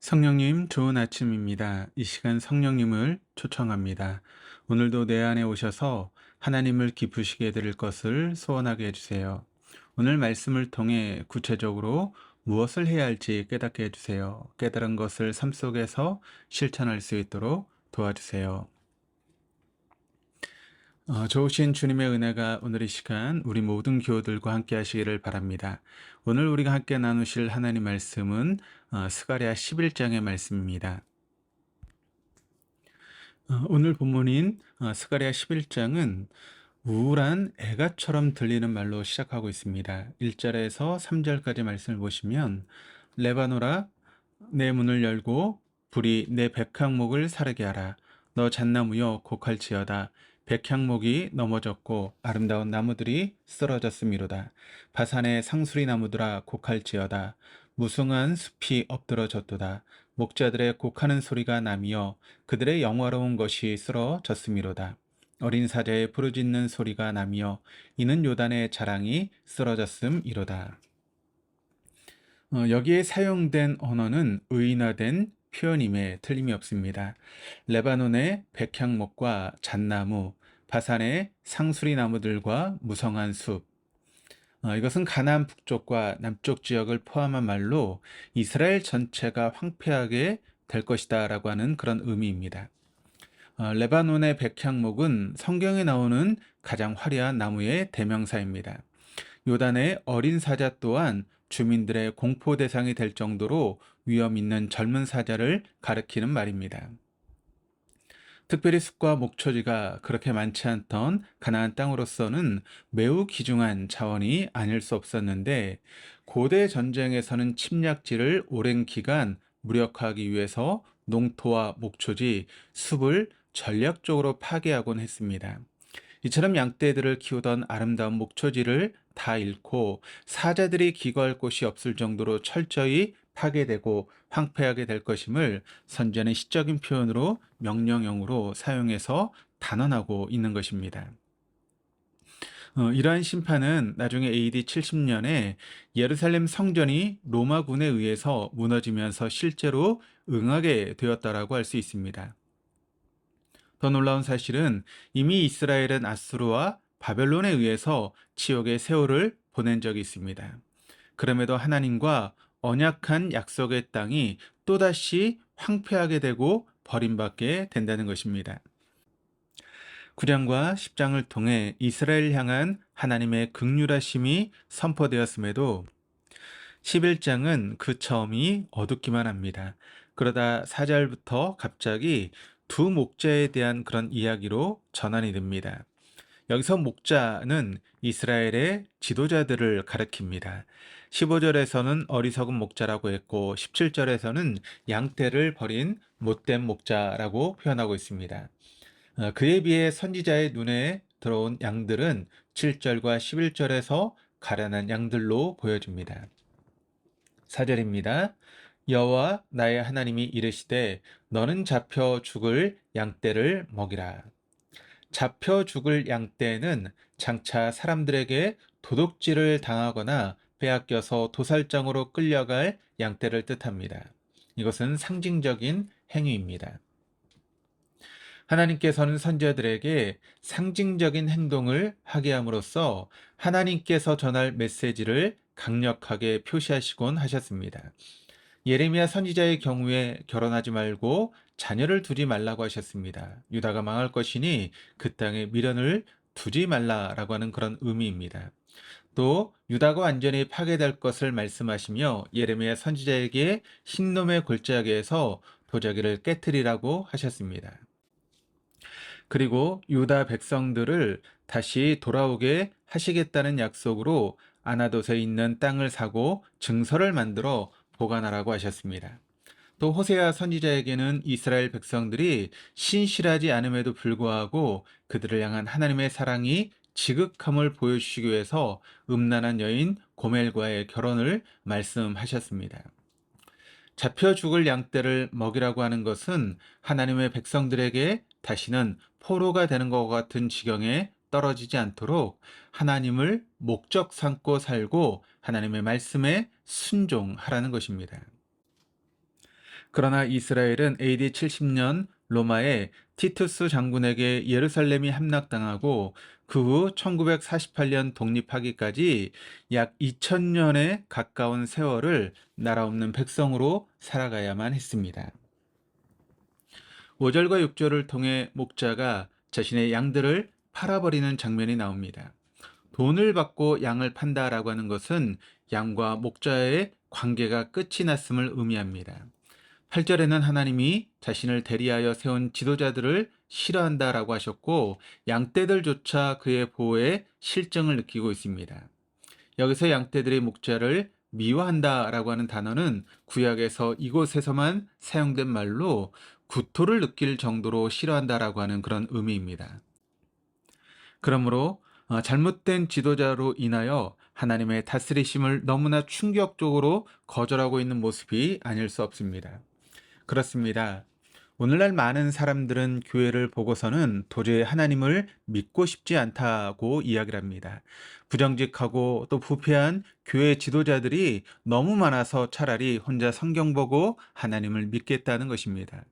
성령님, 좋은 아침입니다. 이 시간 성령님을 초청합니다. 오늘도 내 안에 오셔서 하나님을 기쁘시게 해드릴 것을 소원하게 해주세요. 오늘 말씀을 통해 구체적으로 무엇을 해야 할지 깨닫게 해주세요. 깨달은 것을 삶 속에서 실천할 수 있도록 도와주세요. 좋으신 주님의 은혜가 오늘 이 시간 우리 모든 교우들과 함께 하시기를 바랍니다. 오늘 우리가 함께 나누실 하나님 말씀은 스가랴 11장의 말씀입니다. 오늘 본문인 스가랴 11장은 우울한 애가처럼 들리는 말로 시작하고 있습니다. 1절에서 3절까지 말씀을 보시면 레바노라 내 문을 열고 불이 내 백향목을 사르게 하라. 너 잣나무여 곡할지어다. 백향목이 넘어졌고 아름다운 나무들이 쓰러졌음이로다. 바산의 상수리 나무들아 곡할지어다. 무성한 숲이 엎드러졌도다. 목자들의 곡하는 소리가 나며 그들의 영화로운 것이 쓰러졌음이로다. 어린 사자의 부르짖는 소리가 나며 이는 요단의 자랑이 쓰러졌음이로다. 여기에 사용된 언어는 의인화된 표현임에 틀림이 없습니다. 레바논의 백향목과 잣나무, 바산의 상수리 나무들과 무성한 숲, 이것은 가나안 북쪽과 남쪽 지역을 포함한 말로 이스라엘 전체가 황폐하게 될 것이다 라고 하는 그런 의미입니다. 레바논의 백향목은 성경에 나오는 가장 화려한 나무의 대명사입니다. 요단의 어린 사자 또한 주민들의 공포 대상이 될 정도로 위험 있는 젊은 사자를 가리키는 말입니다. 특별히 숲과 목초지가 그렇게 많지 않던 가나안 땅으로서는 매우 귀중한 자원이 아닐 수 없었는데 고대 전쟁에서는 침략지를 오랜 기간 무력화하기 위해서 농토와 목초지, 숲을 전략적으로 파괴하곤 했습니다. 이처럼 양떼들을 키우던 아름다운 목초지를 다 잃고 사자들이 기거할 곳이 없을 정도로 철저히 파괴되고 황폐하게 될 것임을 선지자는 시적인 표현으로 명령형으로 사용해서 단언하고 있는 것입니다. 이러한 심판은 나중에 AD 70년에 예루살렘 성전이 로마군에 의해서 무너지면서 실제로 응하게 되었다라고 할 수 있습니다. 더 놀라운 사실은 이미 이스라엘은 아수르와 바벨론에 의해서 지옥의 세월을 보낸 적이 있습니다. 그럼에도 하나님과 언약한 약속의 땅이 또다시 황폐하게 되고 버림받게 된다는 것입니다. 9장과 10장을 통해 이스라엘 향한 하나님의 긍휼하심이 선포되었음에도 11장은 그 처음이 어둡기만 합니다. 그러다 4절부터 갑자기 두 목자에 대한 그런 이야기로 전환이 됩니다. 여기서 목자는 이스라엘의 지도자들을 가리킵니다. 15절에서는 어리석은 목자라고 했고 17절에서는 양떼를 버린 못된 목자라고 표현하고 있습니다. 그에 비해 선지자의 눈에 들어온 양들은 7절과 11절에서 가련한 양들로 보여집니다. 4절입니다. 여호와 나의 하나님이 이르시되 너는 잡혀 죽을 양떼를 먹이라. 잡혀 죽을 양떼는 장차 사람들에게 도둑질을 당하거나 빼앗겨서 도살장으로 끌려갈 양떼를 뜻합니다. 이것은 상징적인 행위입니다. 하나님께서는 선지자들에게 상징적인 행동을 하게 함으로써 하나님께서 전할 메시지를 강력하게 표시하시곤 하셨습니다. 예레미야 선지자의 경우에 결혼하지 말고 자녀를 두지 말라고 하셨습니다. 유다가 망할 것이니 그 땅에 미련을 두지 말라라고 하는 그런 의미입니다. 또 유다가 완전히 파괴될 것을 말씀하시며 예레미야 선지자에게 흰놈의 골짜기에서 도자기를 깨뜨리라고 하셨습니다. 그리고 유다 백성들을 다시 돌아오게 하시겠다는 약속으로 아나돗에 있는 땅을 사고 증서를 만들어 보관하라고 하셨습니다. 또 호세아 선지자에게는 이스라엘 백성들이 신실하지 않음에도 불구하고 그들을 향한 하나님의 사랑이 지극함을 보여주시기 위해서 음란한 여인 고멜과의 결혼을 말씀하셨습니다. 잡혀 죽을 양떼를 먹이라고 하는 것은 하나님의 백성들에게 다시는 포로가 되는 것 같은 지경에 떨어지지 않도록 하나님을 목적 삼고 살고 하나님의 말씀에 순종하라는 것입니다. 그러나 이스라엘은 AD 70년 로마의 티투스 장군에게 예루살렘이 함락당하고 그 후 1948년 독립하기까지 약 2000년에 가까운 세월을 나라 없는 백성으로 살아가야만 했습니다. 5절과 6절을 통해 목자가 자신의 양들을 팔아버리는 장면이 나옵니다. 돈을 받고 양을 판다라고 하는 것은 양과 목자의 관계가 끝이 났음을 의미합니다. 8절에는 하나님이 자신을 대리하여 세운 지도자들을 싫어한다라고 하셨고 양떼들조차 그의 보호에 실증을 느끼고 있습니다. 여기서 양떼들의 목자를 미워한다라고 하는 단어는 구약에서 이곳에서만 사용된 말로 구토를 느낄 정도로 싫어한다라고 하는 그런 의미입니다. 그러므로 잘못된 지도자로 인하여 하나님의 다스리심을 너무나 충격적으로 거절하고 있는 모습이 아닐 수 없습니다. 그렇습니다. 오늘날 많은 사람들은 교회를 보고서는 도저히 하나님을 믿고 싶지 않다고 이야기를 합니다. 부정직하고 또 부패한 교회 지도자들이 너무 많아서 차라리 혼자 성경 보고 하나님을 믿겠다는 것입니다.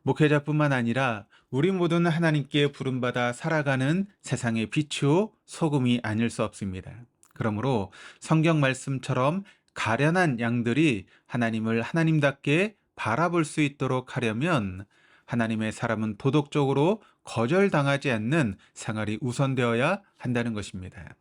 목회자뿐만 아니라 우리 모두는 하나님께 부름받아 살아가는 세상의 빛이요 소금이 아닐 수 없습니다. 그러므로 성경 말씀처럼 가련한 양들이 하나님을 하나님답게 바라볼 수 있도록 하려면 하나님의 사람은 도덕적으로 거절당하지 않는 생활이 우선되어야 한다는 것입니다.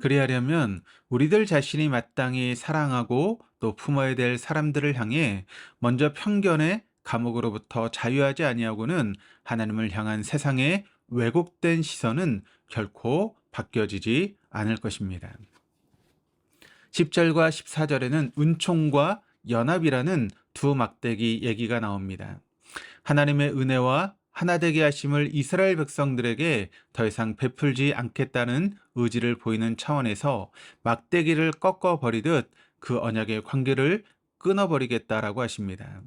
그리하려면 우리들 자신이 마땅히 사랑하고 또 품어야 될 사람들을 향해 먼저 편견의 감옥으로부터 자유하지 아니하고는 하나님을 향한 세상의 왜곡된 시선은 결코 바뀌어지지 않을 것입니다. 10절과 14절에는 은총과 연합이라는 두 막대기 얘기가 나옵니다. 하나님의 은혜와 하나되게 하심을 이스라엘 백성들에게 더 이상 베풀지 않겠다는 의지를 보이는 차원에서 막대기를 꺾어버리듯 그 언약의 관계를 끊어버리겠다라고 하십니다.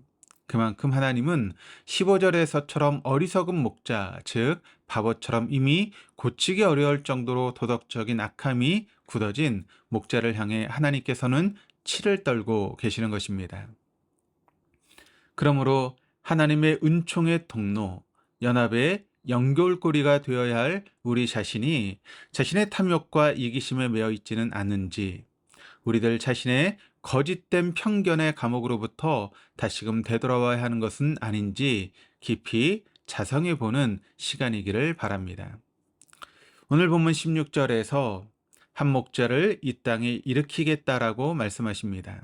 그만큼 하나님은 15절에서처럼 어리석은 목자, 즉 바보처럼 이미 고치기 어려울 정도로 도덕적인 악함이 굳어진 목자를 향해 하나님께서는 치를 떨고 계시는 것입니다. 그러므로 하나님의 은총의 통로, 연합의 연결고리가 되어야 할 우리 자신이 자신의 탐욕과 이기심에 매여 있지는 않은지, 우리들 자신의 거짓된 편견의 감옥으로부터 다시금 되돌아와야 하는 것은 아닌지 깊이 자성해 보는 시간이기를 바랍니다. 오늘 본문 16절에서 한 목자를 이 땅에 일으키겠다라고 말씀하십니다.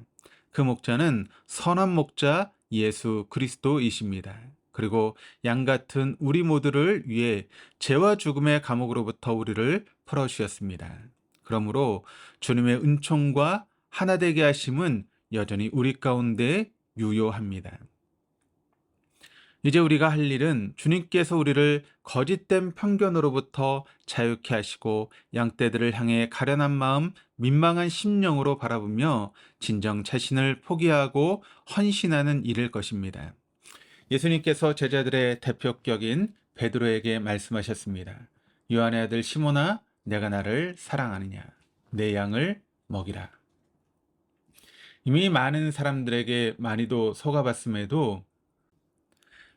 그 목자는 선한 목자 예수 그리스도이십니다. 그리고 양 같은 우리 모두를 위해 죄와 죽음의 감옥으로부터 우리를 풀어주셨습니다. 그러므로 주님의 은총과 하나되게 하심은 여전히 우리 가운데 유효합니다. 이제 우리가 할 일은 주님께서 우리를 거짓된 편견으로부터 자유케 하시고 양떼들을 향해 가련한 마음, 민망한 심령으로 바라보며 진정 자신을 포기하고 헌신하는 일일 것입니다. 예수님께서 제자들의 대표격인 베드로에게 말씀하셨습니다. 요한의 아들 시몬아, 내가 나를 사랑하느냐? 내 양을 먹이라. 이미 많은 사람들에게 많이도 속아봤음에도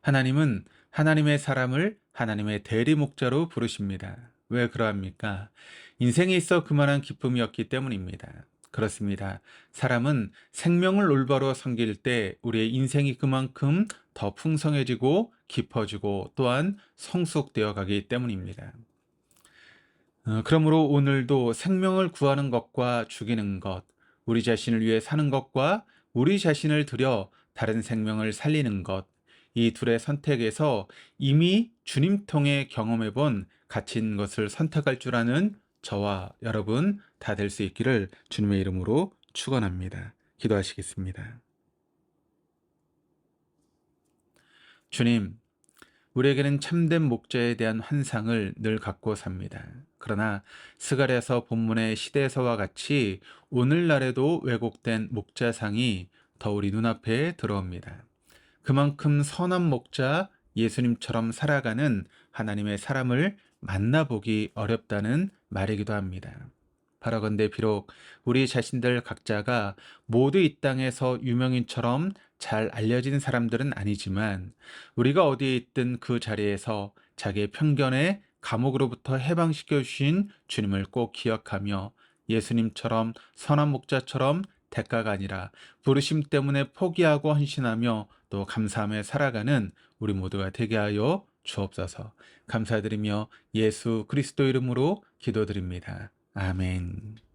하나님은 하나님의 사람을 하나님의 대리 목자로 부르십니다. 왜 그러합니까? 인생에 있어 그만한 기쁨이 없기 때문입니다. 그렇습니다. 사람은 생명을 올바로 섬길 때 우리의 인생이 그만큼 더 풍성해지고 깊어지고 또한 성숙되어 가기 때문입니다. 그러므로 오늘도 생명을 구하는 것과 죽이는 것, 우리 자신을 위해 사는 것과 우리 자신을 들여 다른 생명을 살리는 것, 이 둘의 선택에서 이미 주님 통해 경험해 본 가치인 것을 선택할 줄 아는 저와 여러분 다 될 수 있기를 주님의 이름으로 축원합니다. 기도하시겠습니다. 주님, 우리에게는 참된 목자에 대한 환상을 늘 갖고 삽니다. 그러나 스가랴서 본문의 시대서와 같이 오늘날에도 왜곡된 목자상이 더 우리 눈앞에 들어옵니다. 그만큼 선한 목자 예수님처럼 살아가는 하나님의 사람을 만나보기 어렵다는 말이기도 합니다. 바라건대 비록 우리 자신들 각자가 모두 이 땅에서 유명인처럼 잘 알려진 사람들은 아니지만 우리가 어디에 있든 그 자리에서 자기의 편견에 감옥으로부터 해방시켜 주신 주님을 꼭 기억하며 예수님처럼 선한 목자처럼 대가가 아니라 부르심 때문에 포기하고 헌신하며 또 감사하며 살아가는 우리 모두가 되게 하여 주옵소서. 감사드리며 예수 그리스도 이름으로 기도드립니다. 아멘.